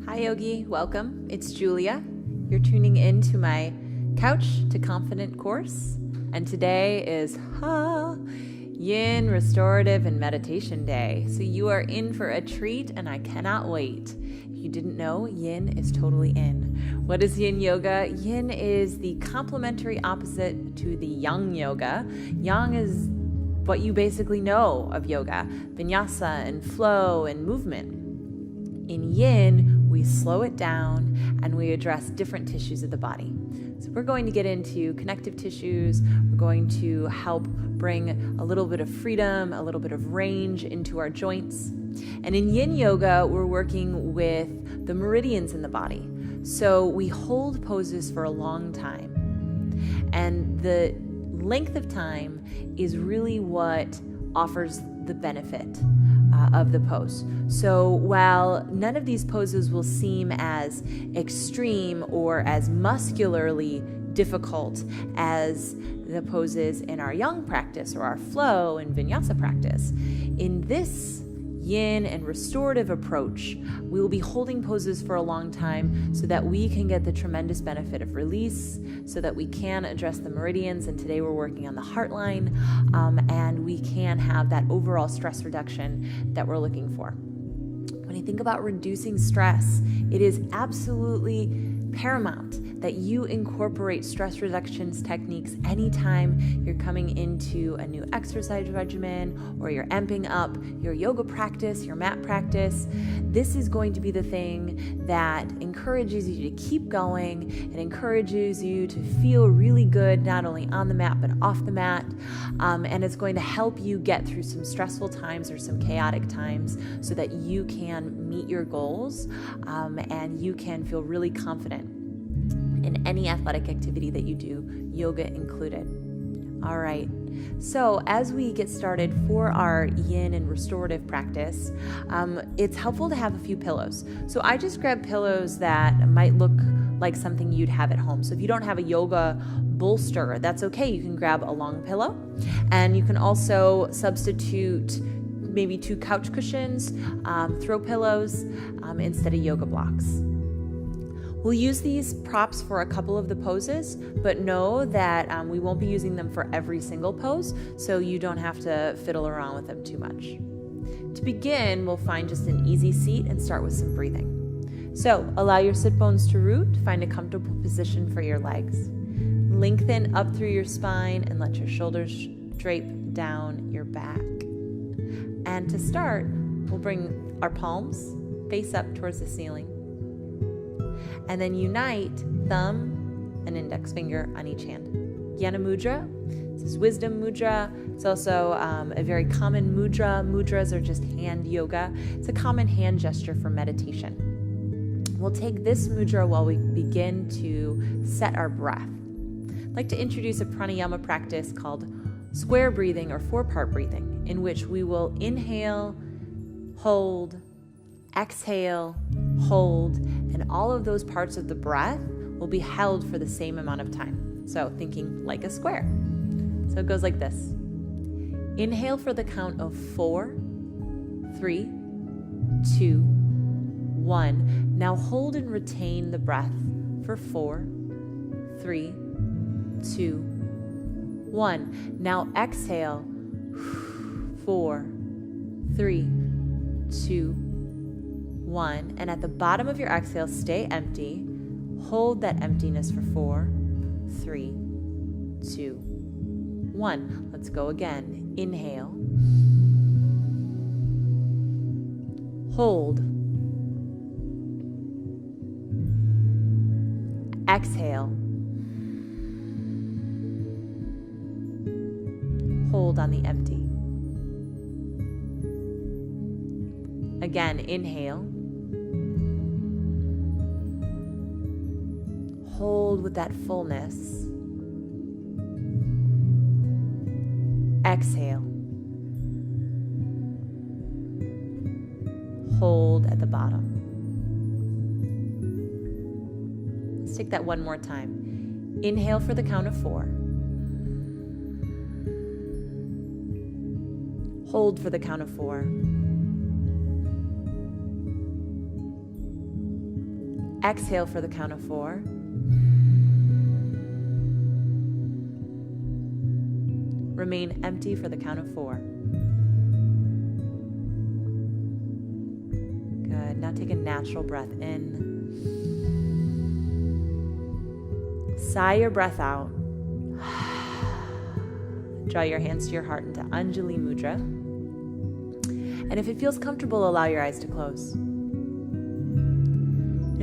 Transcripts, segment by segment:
Hi Yogi, welcome. It's Julia. You're tuning in to my Couch to Confident course, and today is Yin Restorative and Meditation Day. So you are in for a treat, and I cannot wait. If you didn't know, Yin is totally in. What is Yin Yoga? Yin is the complementary opposite to the Yang Yoga. Yang is what you basically know of yoga, vinyasa and flow and movement. In Yin, we slow it down and we address different tissues of the body. So we're going to get into connective tissues. We're going to help bring a little bit of freedom, a little bit of range into our joints. And in Yin Yoga, we're working with the meridians in the body. So we hold poses for a long time. And the length of time is really what offers the benefit of the pose. So while none of these poses will seem as extreme or as muscularly difficult as the poses in our yang practice or our flow and vinyasa practice, in this yin and restorative approach, we will be holding poses for a long time so that we can get the tremendous benefit of release, so that we can address the meridians. And today we're working on the heart line, and we can have that overall stress reduction that we're looking for. When you think about reducing stress, it is absolutely paramount that you incorporate stress reductions techniques anytime you're coming into a new exercise regimen or you're amping up your yoga practice, your mat practice. This is going to be the thing that encourages you to keep going. It encourages you to feel really good, not only on the mat, but off the mat. And it's going to help you get through some stressful times or some chaotic times so that you can meet your goals, and you can feel really confident in any athletic activity that you do, yoga included. All right, so as we get started for our yin and restorative practice, it's helpful to have a few pillows. So I just grabbed pillows that might look like something you'd have at home. So if you don't have a yoga bolster, that's okay. You can grab a long pillow, and you can also substitute maybe 2 couch cushions, throw pillows, instead of yoga blocks. We'll use these props for a couple of the poses, but know that we won't be using them for every single pose, so you don't have to fiddle around with them too much. To begin, we'll find just an easy seat and start with some breathing. So allow your sit bones to root, find a comfortable position for your legs. Lengthen up through your spine and let your shoulders drape down your back. And to start, we'll bring our palms face up towards the ceiling. And then unite thumb and index finger on each hand. Jnana Mudra, this is wisdom mudra. It's also a very common mudra. Mudras are just hand yoga. It's a common hand gesture for meditation. We'll take this mudra while we begin to set our breath. I'd like to introduce a pranayama practice called square breathing or 4-part breathing, in which we will inhale, hold, exhale, hold, and all of those parts of the breath will be held for the same amount of time. So thinking like a square. So it goes like this. Inhale for the count of 4, 3, 2, 1. Now hold and retain the breath for 4, 3, 2, 1. Now exhale. 4, 3, 2, 1. And at the bottom of your exhale, stay empty. Hold that emptiness for 4, 3, 2, 1. Let's go again. Inhale. Hold. Exhale. Hold on the empty. Again, inhale. Hold with that fullness. Exhale. Hold at the bottom. Let's take that one more time. Inhale for the count of 4. Hold for the count of 4. exhale for the count of 4. Remain empty for the count of 4. Good. Now take a natural breath in. Sigh your breath out. Draw your hands to your heart into Anjali Mudra. And if it feels comfortable, allow your eyes to close. And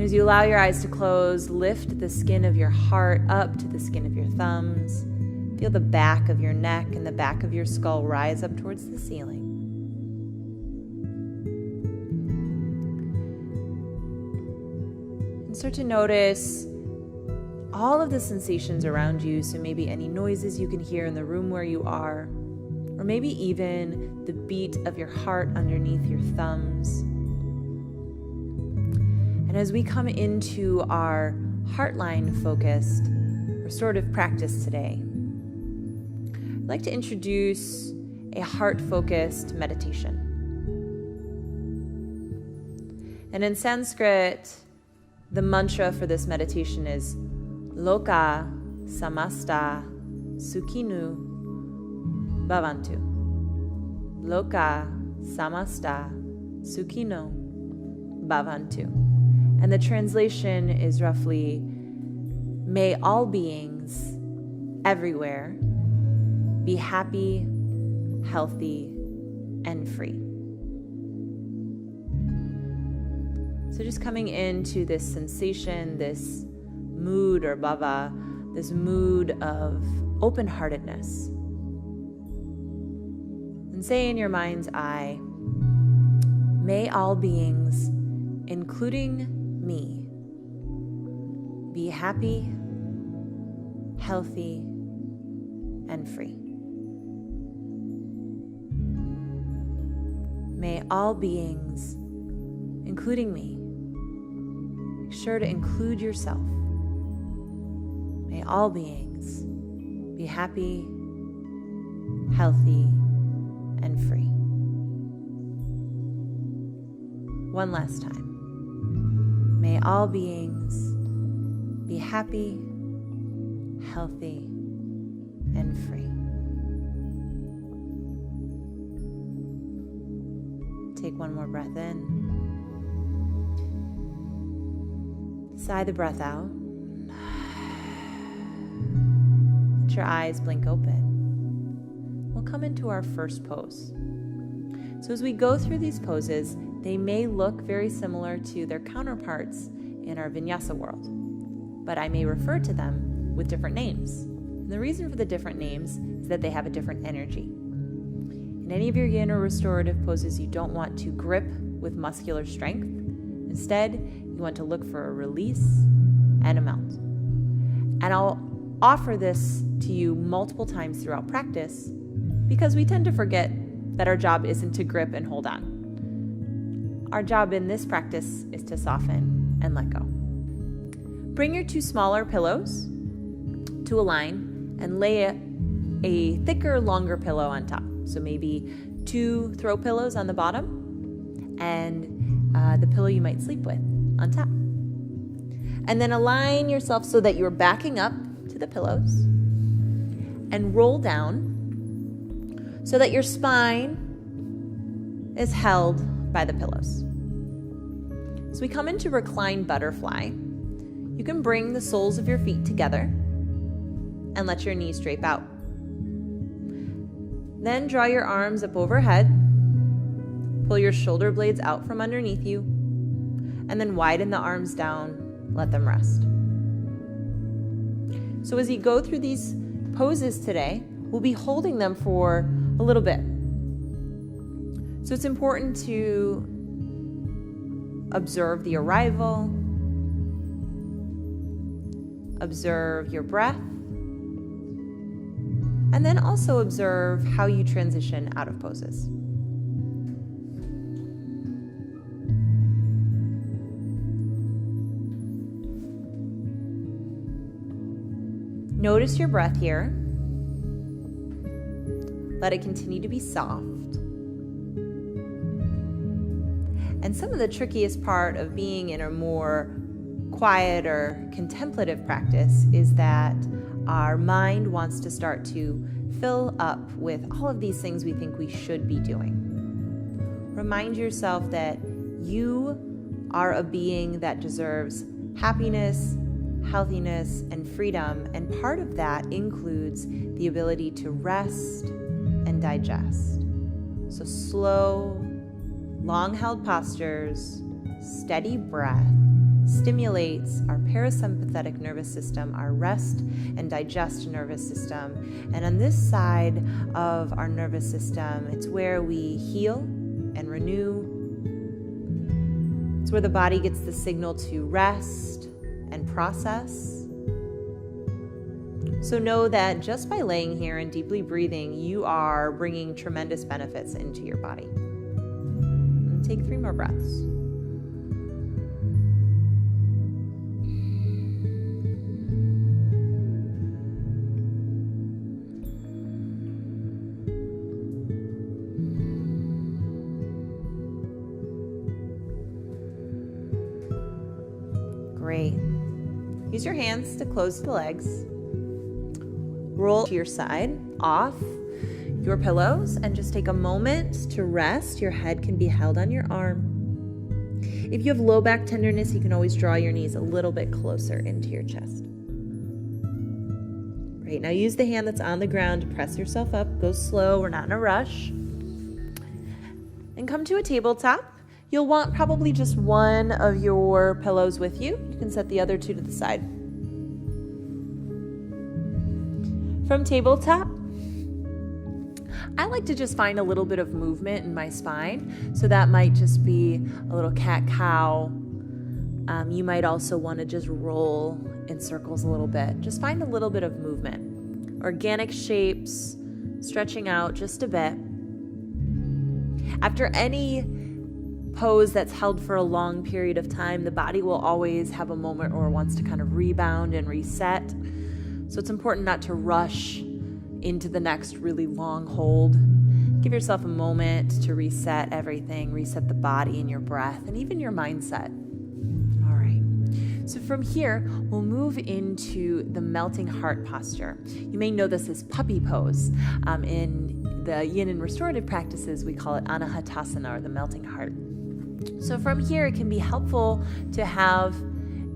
as you allow your eyes to close, lift the skin of your heart up to the skin of your thumbs. Feel the back of your neck and the back of your skull rise up towards the ceiling. And start to notice all of the sensations around you, so maybe any noises you can hear in the room where you are, or maybe even the beat of your heart underneath your thumbs. And as we come into our heartline-focused restorative practice today, I'd like to introduce a heart-focused meditation. And in Sanskrit, the mantra for this meditation is Loka samasta sukhinu bhavantu. Loka samasta sukhino bhavantu. And the translation is roughly, may all beings everywhere be happy, healthy, and free. So just coming into this sensation, this mood or bhava, this mood of open-heartedness. And say in your mind's eye, may all beings, including me, be happy, healthy, and free. May all beings, including me, make sure to include yourself. May all beings be happy, healthy, and free. One last time. May all beings be happy, healthy, and free. Take one more breath in. Sigh the breath out. Let your eyes blink open. We'll come into our first pose. So as we go through these poses, they may look very similar to their counterparts in our vinyasa world, but I may refer to them with different names. And the reason for the different names is that they have a different energy. In any of your yin or restorative poses, you don't want to grip with muscular strength. Instead, you want to look for a release and a melt. And I'll offer this to you multiple times throughout practice because we tend to forget that our job isn't to grip and hold on. Our job in this practice is to soften and let go. Bring your 2 smaller pillows to a line and lay a thicker, longer pillow on top. So maybe 2 throw pillows on the bottom and the pillow you might sleep with on top. And then align yourself so that you're backing up to the pillows and roll down so that your spine is held by the pillows. So we come into reclined butterfly. You can bring the soles of your feet together and let your knees drape out. Then draw your arms up overhead, pull your shoulder blades out from underneath you, and then widen the arms down, let them rest. So as you go through these poses today, we'll be holding them for a little bit. So it's important to observe the arrival, observe your breath, and then also observe how you transition out of poses. Notice your breath here. Let it continue to be soft. And some of the trickiest part of being in a more quiet or contemplative practice is that our mind wants to start to fill up with all of these things we think we should be doing. Remind yourself that you are a being that deserves happiness, healthiness, and freedom, and part of that includes the ability to rest and digest. So slow, long-held postures, steady breath stimulates our parasympathetic nervous system, our rest and digest nervous system. And on this side of our nervous system, it's where we heal and renew. It's where the body gets the signal to rest and process. So know that just by laying here and deeply breathing, you are bringing tremendous benefits into your body. And take 3 more breaths. Great. Use your hands to close the legs. Roll to your side, off your pillows, and just take a moment to rest. Your head can be held on your arm. If you have low back tenderness, you can always draw your knees a little bit closer into your chest. Great. Now use the hand that's on the ground to press yourself up. Go slow. We're not in a rush. And come to a tabletop. You'll want probably just one of your pillows with you. You can set the other 2 to the side. From tabletop, I like to just find a little bit of movement in my spine. So that might just be a little cat-cow. You might also want to just roll in circles a little bit. Just find a little bit of movement. Organic shapes, stretching out just a bit. After any pose that's held for a long period of time, the body will always have a moment or wants to kind of rebound and reset. So it's important not to rush into the next really long hold. Give yourself a moment to reset everything, reset the body and your breath and even your mindset. All right. So from here, we'll move into the melting heart posture. You may know this as puppy pose. In the yin and restorative practices, we call it anahatasana, or the melting heart. So from here, it can be helpful to have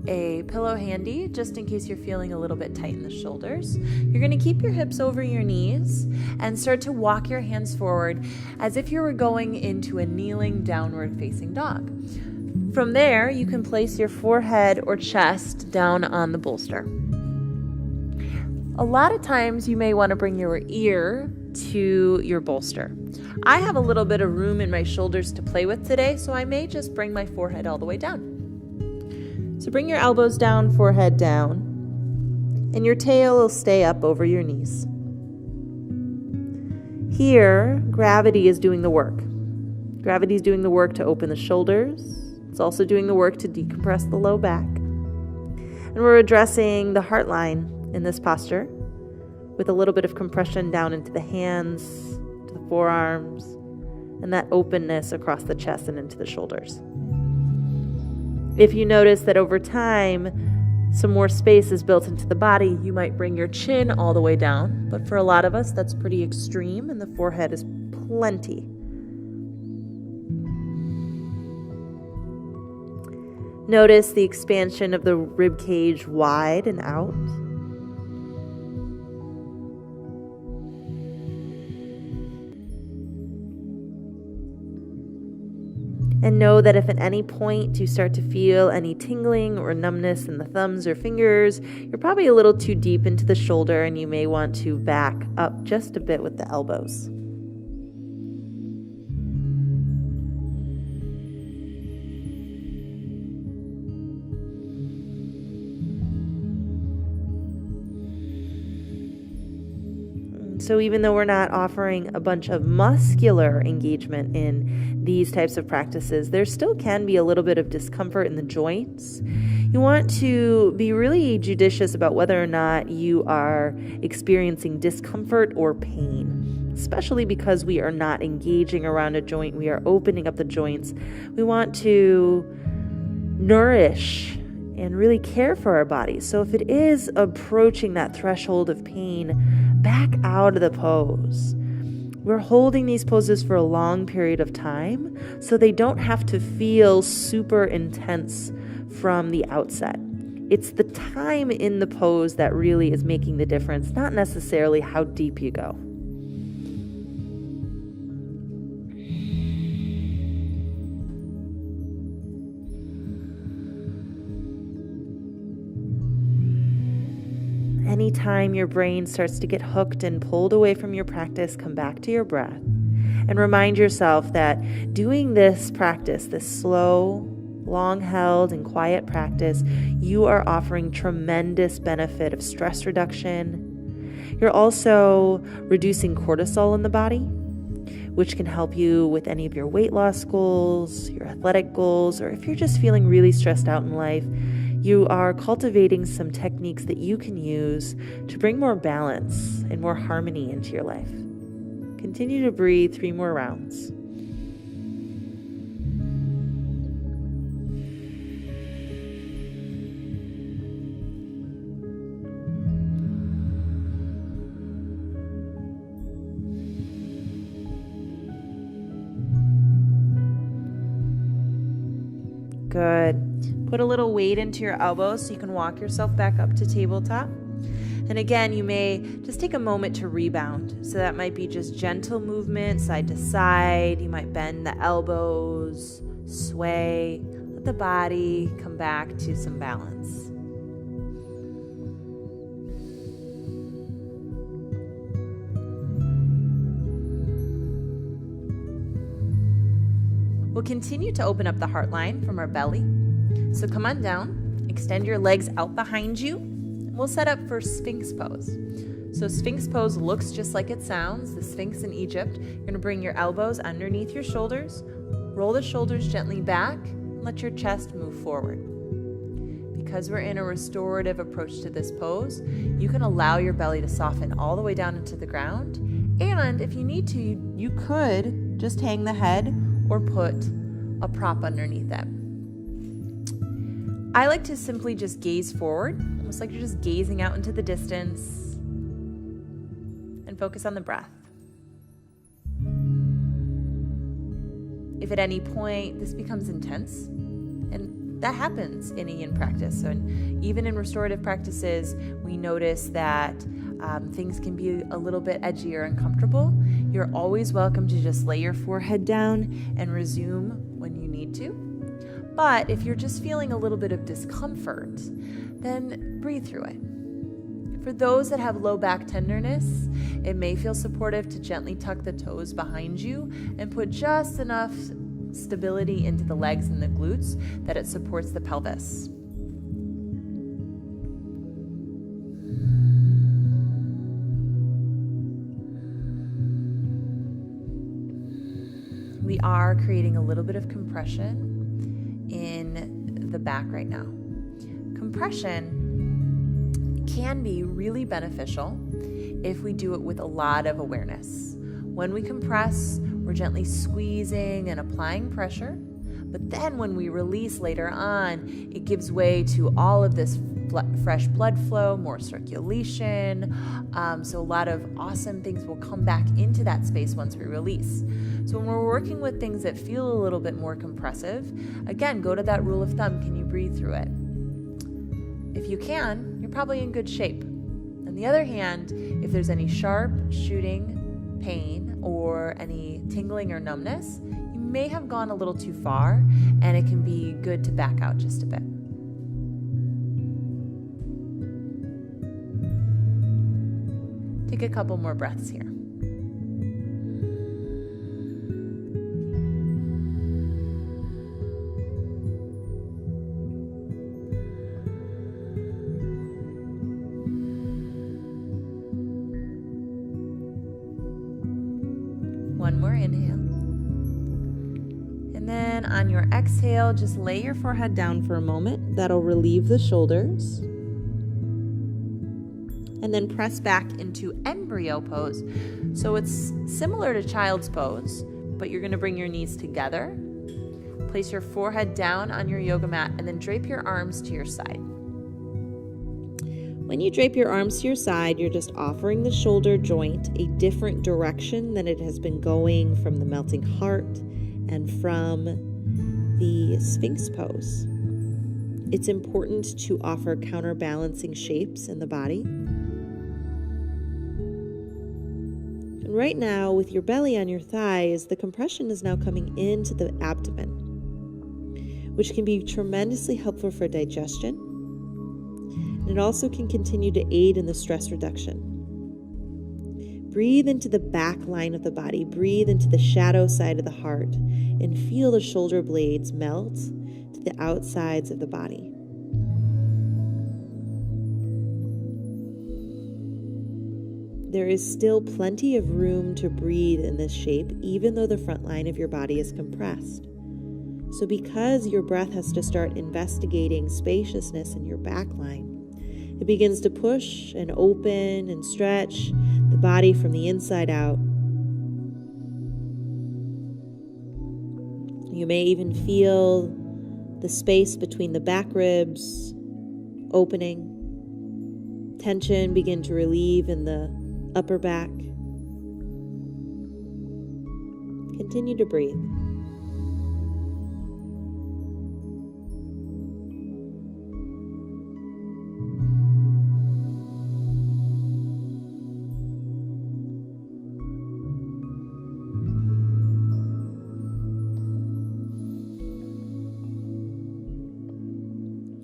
a pillow handy just in case you're feeling a little bit tight in the shoulders. You're going to keep your hips over your knees and start to walk your hands forward as if you were going into a kneeling downward facing dog. From there, you can place your forehead or chest down on the bolster. A lot of times you may want to bring your ear to your bolster. I have a little bit of room in my shoulders to play with today, so I may just bring my forehead all the way down. So bring your elbows down, forehead down, and your tail will stay up over your knees. Here, gravity is doing the work. Gravity is doing the work to open the shoulders. It's also doing the work to decompress the low back. And we're addressing the heart line in this posture with a little bit of compression down into the hands, to the forearms, and that openness across the chest and into the shoulders. If you notice that over time, some more space is built into the body, you might bring your chin all the way down. But for a lot of us, that's pretty extreme, and the forehead is plenty. Notice the expansion of the rib cage wide and out. And know that if at any point you start to feel any tingling or numbness in the thumbs or fingers, you're probably a little too deep into the shoulder and you may want to back up just a bit with the elbows. So even though we're not offering a bunch of muscular engagement in these types of practices, there still can be a little bit of discomfort in the joints. You want to be really judicious about whether or not you are experiencing discomfort or pain, especially because we are not engaging around a joint. We are opening up the joints. We want to nourish and really care for our bodies. So if it is approaching that threshold of pain, back out of the pose. We're holding these poses for a long period of time so they don't have to feel super intense from the outset. It's the time in the pose that really is making the difference, not necessarily how deep you go. Anytime your brain starts to get hooked and pulled away from your practice, come back to your breath and remind yourself that doing this practice, this slow, long-held and quiet practice, you are offering tremendous benefit of stress reduction. You're also reducing cortisol in the body, which can help you with any of your weight loss goals, your athletic goals, or if you're just feeling really stressed out in life, you are cultivating some techniques that you can use to bring more balance and more harmony into your life. Continue to breathe 3 more rounds. Good. Put a little weight into your elbows so you can walk yourself back up to tabletop. And again, you may just take a moment to rebound. So that might be just gentle movement side to side. You might bend the elbows, sway, let the body come back to some balance. We'll continue to open up the heart line from our belly. So come on down, extend your legs out behind you. We'll set up for Sphinx pose. So Sphinx pose looks just like it sounds, the Sphinx in Egypt. You're going to bring your elbows underneath your shoulders, roll the shoulders gently back, and let your chest move forward. Because we're in a restorative approach to this pose, you can allow your belly to soften all the way down into the ground. And if you need to, you could just hang the head or put a prop underneath it. I like to simply just gaze forward, almost like you're just gazing out into the distance, and focus on the breath. If at any point this becomes intense, and that happens in a yin practice, and even in restorative practices, we notice that things can be a little bit edgy or uncomfortable, you're always welcome to just lay your forehead down and resume when you need to. But if you're just feeling a little bit of discomfort, then breathe through it. For those that have low back tenderness, it may feel supportive to gently tuck the toes behind you and put just enough stability into the legs and the glutes that it supports the pelvis. We are creating a little bit of compression in the back right now. Compression can be really beneficial if we do it with a lot of awareness. When we compress, we're gently squeezing and applying pressure, but then when we release later on, it gives way to all of this fresh blood flow, more circulation. So a lot of awesome things will come back into that space once we release. So when we're working with things that feel a little bit more compressive, again, go to that rule of thumb. Can you breathe through it? If you can, you're probably in good shape. On the other hand, if there's any sharp shooting pain or any tingling or numbness, you may have gone a little too far, and it can be good to back out just a bit. Take a couple more breaths here. One more inhale. And then on your exhale, just lay your forehead down for a moment. That'll relieve the shoulders. And then press back into embryo pose. So it's similar to child's pose, but you're going to bring your knees together. Place your forehead down on your yoga mat and then drape your arms to your side. When you drape your arms to your side, you're just offering the shoulder joint a different direction than it has been going from the melting heart and from the Sphinx pose. It's important to offer counterbalancing shapes in the body. And right now, with your belly on your thighs, the compression is now coming into the abdomen, which can be tremendously helpful for digestion. And it also can continue to aid in the stress reduction. Breathe into the back line of the body. Breathe into the shadow side of the heart and feel the shoulder blades melt to the outsides of the body. There is still plenty of room to breathe in this shape, even though the front line of your body is compressed. So because your breath has to start investigating spaciousness in your back line, it begins to push and open and stretch the body from the inside out. You may even feel the space between the back ribs opening. Tension begin to relieve in the upper back. Continue to breathe.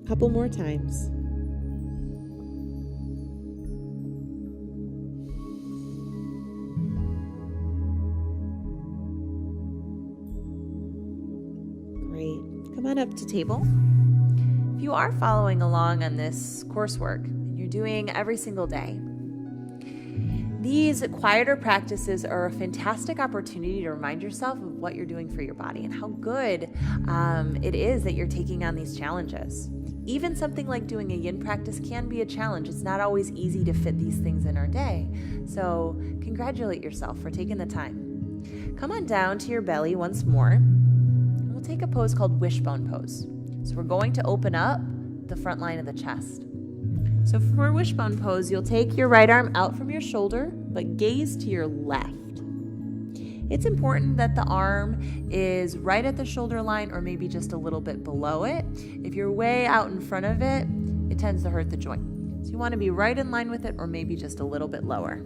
Couple more times. Great. Come on up to table. If you are following along on this coursework, you're doing every single day, these quieter practices are a fantastic opportunity to remind yourself of what you're doing for your body and how good it is that you're taking on these challenges. Even something like doing a yin practice can be a challenge. It's not always easy to fit these things in our day. So congratulate yourself for taking the time. Come on down to your belly once more. And we'll take a pose called wishbone pose. So we're going to open up the front line of the chest. So for wishbone pose, you'll take your right arm out from your shoulder, but gaze to your left. It's important that the arm is right at the shoulder line or maybe just a little bit below it. If you're way out in front of it, it tends to hurt the joint. So you want to be right in line with it or maybe just a little bit lower.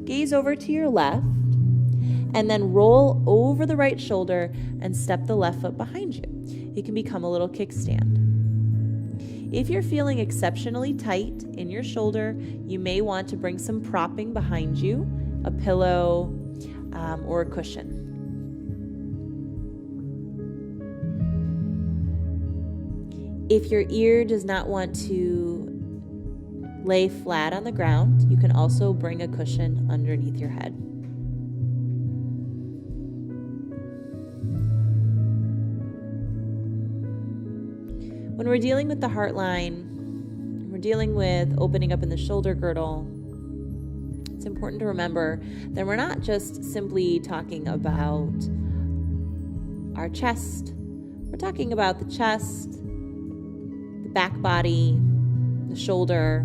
Gaze over to your left and then roll over the right shoulder and step the left foot behind you. It can become a little kickstand. If you're feeling exceptionally tight in your shoulder, you may want to bring some propping behind you, a pillow, or a cushion. If your ear does not want to lay flat on the ground, you can also bring a cushion underneath your head. When we're dealing with the heart line, we're dealing with opening up in the shoulder girdle, it's important to remember that we're not just simply talking about our chest. We're talking about the chest, the back body, the shoulder,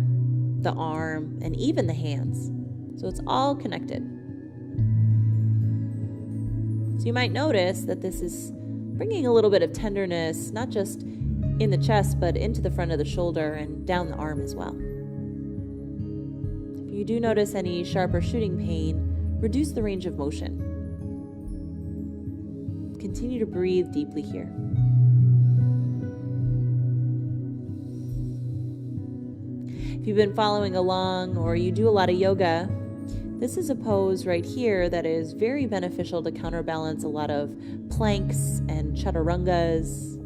the arm, and even the hands. So it's all connected. So you might notice that this is bringing a little bit of tenderness, not just in the chest, but into the front of the shoulder and down the arm as well. If you do notice any sharp or shooting pain, reduce the range of motion. Continue to breathe deeply here. If you've been following along or you do a lot of yoga, this is a pose right here that is very beneficial to counterbalance a lot of planks and chaturangas.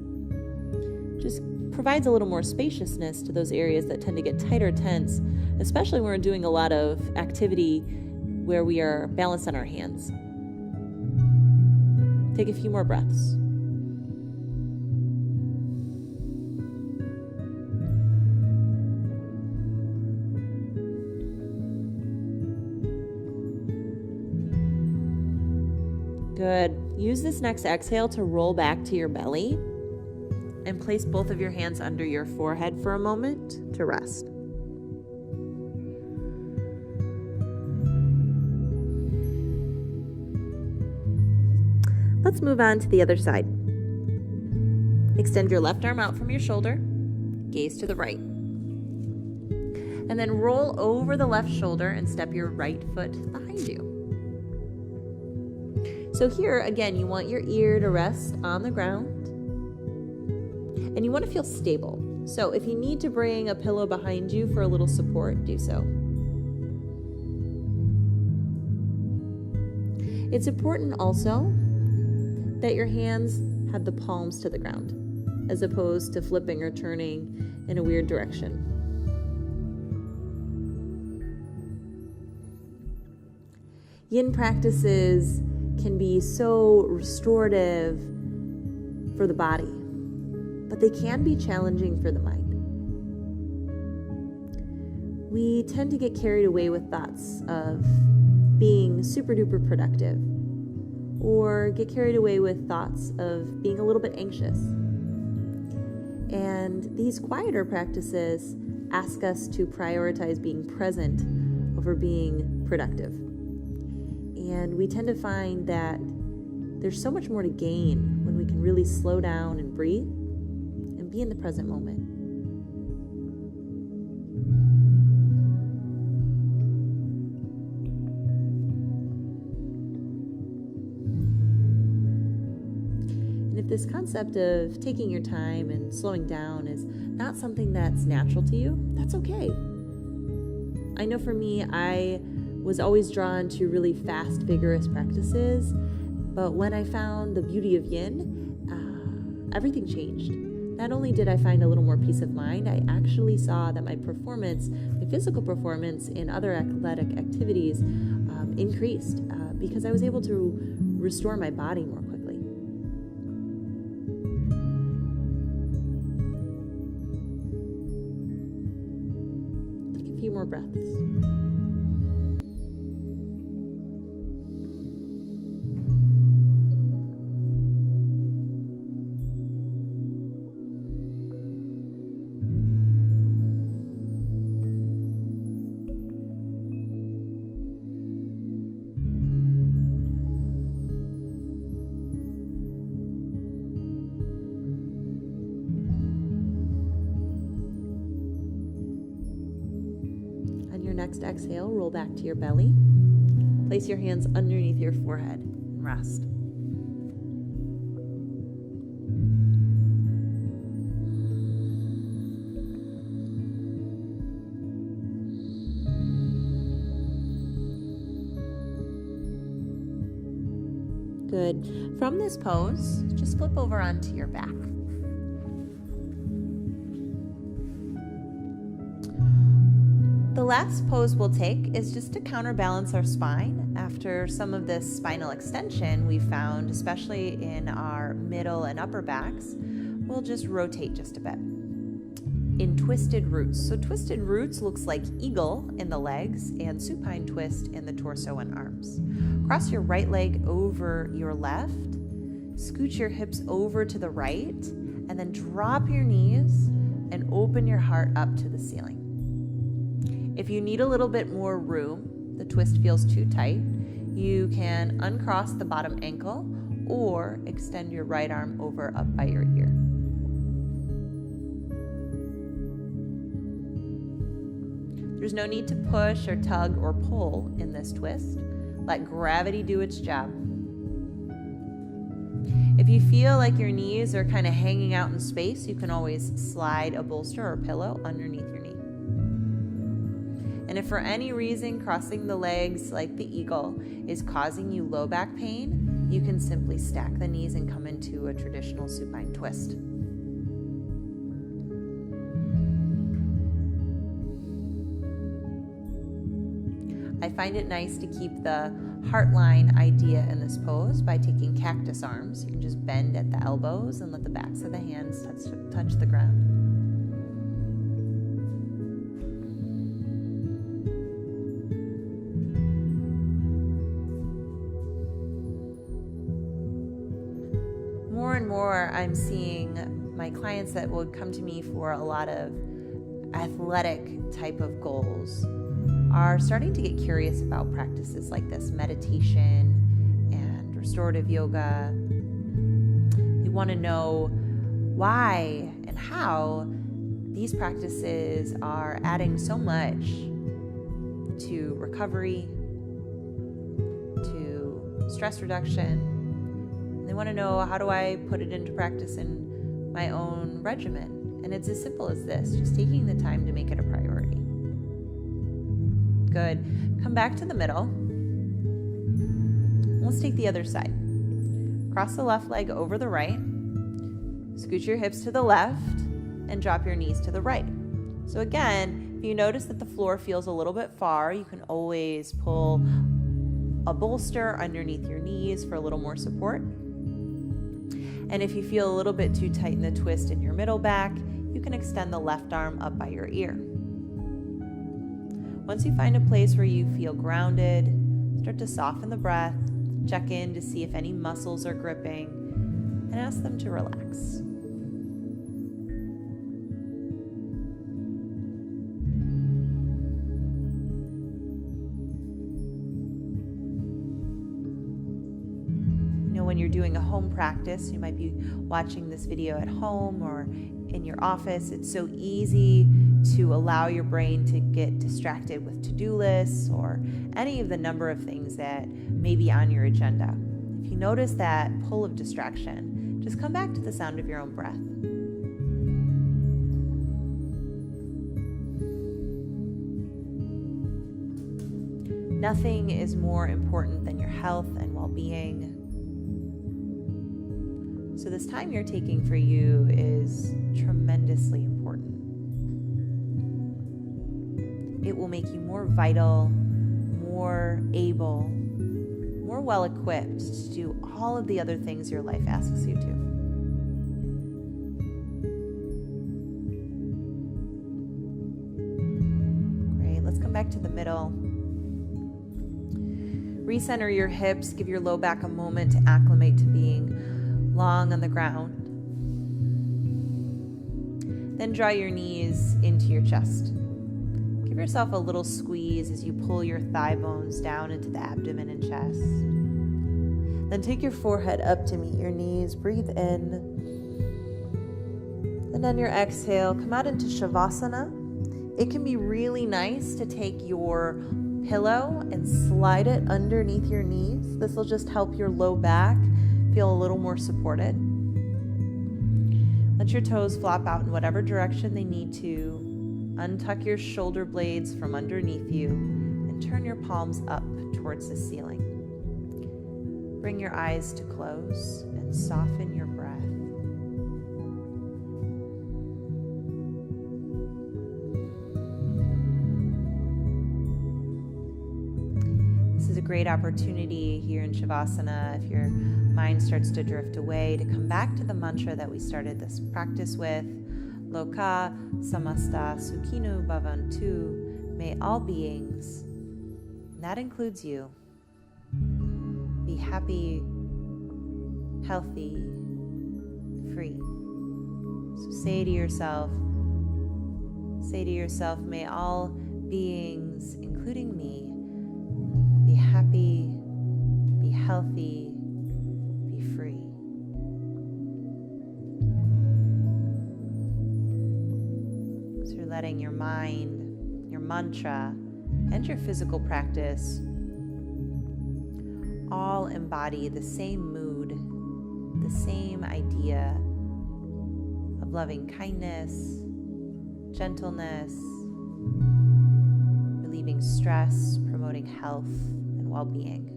Just provides a little more spaciousness to those areas that tend to get tight or tense, especially when we're doing a lot of activity where we are balanced on our hands. Take a few more breaths. Good. Use this next exhale to roll back to your belly and place both of your hands under your forehead for a moment to rest. Let's move on to the other side. Extend your left arm out from your shoulder, gaze to the right. And then roll over the left shoulder and step your right foot behind you. So here, again, you want your ear to rest on the ground. And you want to feel stable. So if you need to bring a pillow behind you for a little support, do so. It's important also that your hands have the palms to the ground, as opposed to flipping or turning in a weird direction. Yin practices can be so restorative for the body, but they can be challenging for the mind. We tend to get carried away with thoughts of being super duper productive, or get carried away with thoughts of being a little bit anxious. And these quieter practices ask us to prioritize being present over being productive. And we tend to find that there's so much more to gain when we can really slow down and breathe and be in the present moment. And if this concept of taking your time and slowing down is not something that's natural to you, that's okay. I know for me, I was always drawn to really fast, vigorous practices, but when I found the beauty of yin, everything changed. Not only did I find a little more peace of mind, I actually saw that my performance, my physical performance in other athletic activities increased because I was able to restore my body more quickly. Take a few more breaths. Next exhale, roll back to your belly. Place your hands underneath your forehead and rest. Good. From this pose, just flip over onto your back. The last pose we'll take is just to counterbalance our spine. After some of this spinal extension we found, especially in our middle and upper backs, we'll just rotate just a bit. In twisted roots. So twisted roots looks like eagle in the legs and supine twist in the torso and arms. Cross your right leg over your left, scoot your hips over to the right, and then drop your knees and open your heart up to the ceiling. If you need a little bit more room, the twist feels too tight, you can uncross the bottom ankle or extend your right arm over up by your ear. There's no need to push or tug or pull in this twist. Let gravity do its job. If you feel like your knees are kind of hanging out in space, you can always slide a bolster or pillow underneath your knee. And if for any reason crossing the legs like the eagle is causing you low back pain, you can simply stack the knees and come into a traditional supine twist. I find it nice to keep the heart line idea in this pose by taking cactus arms. You can just bend at the elbows and let the backs of the hands touch the ground. more I'm seeing my clients that would come to me for a lot of athletic type of goals are starting to get curious about practices like this, meditation and restorative yoga. They want to know why and how these practices are adding so much to recovery, to stress reduction. They want to know, how do I put it into practice in my own regimen? And it's as simple as this, just taking the time to make it a priority. Good. Come back to the middle. Let's take the other side. Cross the left leg over the right. Scoot your hips to the left and drop your knees to the right. So again, if you notice that the floor feels a little bit far, you can always pull a bolster underneath your knees for a little more support. And if you feel a little bit too tight in the twist in your middle back, you can extend the left arm up by your ear. Once you find a place where you feel grounded, start to soften the breath, check in to see if any muscles are gripping, and ask them to relax. When you're doing a home practice, you might be watching this video at home or in your office. It's so easy to allow your brain to get distracted with to-do lists or any of the number of things that may be on your agenda. If you notice that pull of distraction, just come back to the sound of your own breath. Nothing is more important than your health and well-being. So this time you're taking for you is tremendously important. It will make you more vital, more able, more well-equipped to do all of the other things your life asks you to. Great, let's come back to the middle. Recenter your hips, give your low back a moment to acclimate to being long on the ground. Then draw your knees into your chest. Give yourself a little squeeze as you pull your thigh bones down into the abdomen and chest. Then take your forehead up to meet your knees. Breathe in. And on your exhale, come out into Shavasana. It can be really nice to take your pillow and slide it underneath your knees. This will just help your low back feel a little more supported. Let your toes flop out in whatever direction they need to. Untuck your shoulder blades from underneath you and turn your palms up towards the ceiling. Bring your eyes to close and soften your breath. This is a great opportunity here in Shavasana, if your mind starts to drift away, to come back to the mantra that we started this practice with. Loka samasta sukhino bhavantu. May all beings, and that includes you, be happy, healthy, free. So say to yourself, may all beings, including me, be happy, be healthy, be free. So you're letting your mind, your mantra, and your physical practice all embody the same mood, the same idea of loving kindness, gentleness, relieving stress, promoting health and well-being.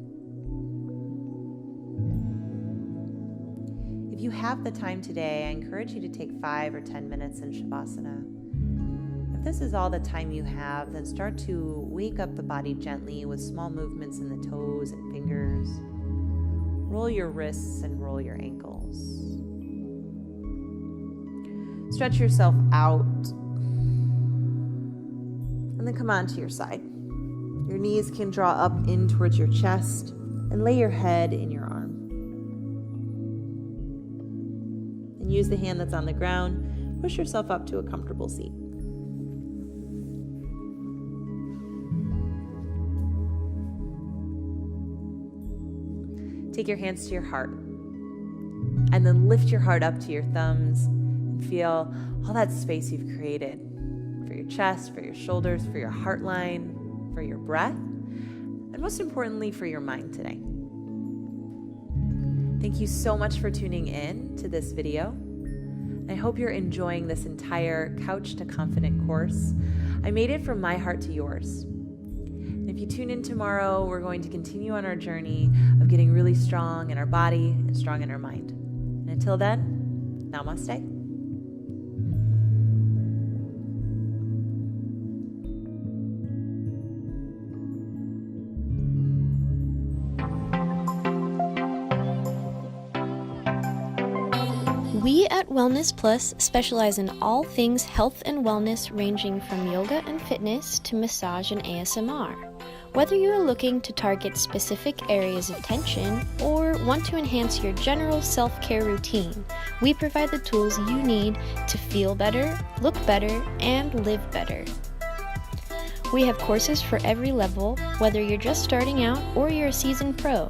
If you have the time today, I encourage you to take 5 or 10 minutes in Shavasana. If this is all the time you have, then start to wake up the body gently with small movements in the toes and fingers. Roll your wrists and roll your ankles. Stretch yourself out. And then come onto your side. Your knees can draw up in towards your chest and lay your head in your arm. and use the hand that's on the ground. Push yourself up to a comfortable seat. Take your hands to your heart, and then lift your heart up to your thumbs and feel all that space you've created for your chest, for your shoulders, for your heart line, for your breath, and most importantly, for your mind today. Thank you so much for tuning in to this video. I hope you're enjoying this entire Couch to Confident course. I made it from my heart to yours. And if you tune in tomorrow, we're going to continue on our journey of getting really strong in our body and strong in our mind. And until then, namaste. We at Wellness Plus specialize in all things health and wellness, ranging from yoga and fitness to massage and ASMR. Whether you are looking to target specific areas of tension or want to enhance your general self-care routine, we provide the tools you need to feel better, look better, and live better. We have courses for every level, whether you're just starting out or you're a seasoned pro.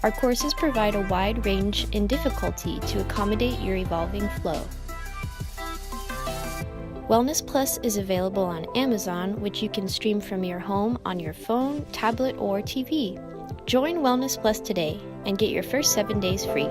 Our courses provide a wide range in difficulty to accommodate your evolving flow. Wellness Plus is available on Amazon, which you can stream from your home on your phone, tablet, or TV. Join Wellness Plus today and get your first 7 days free.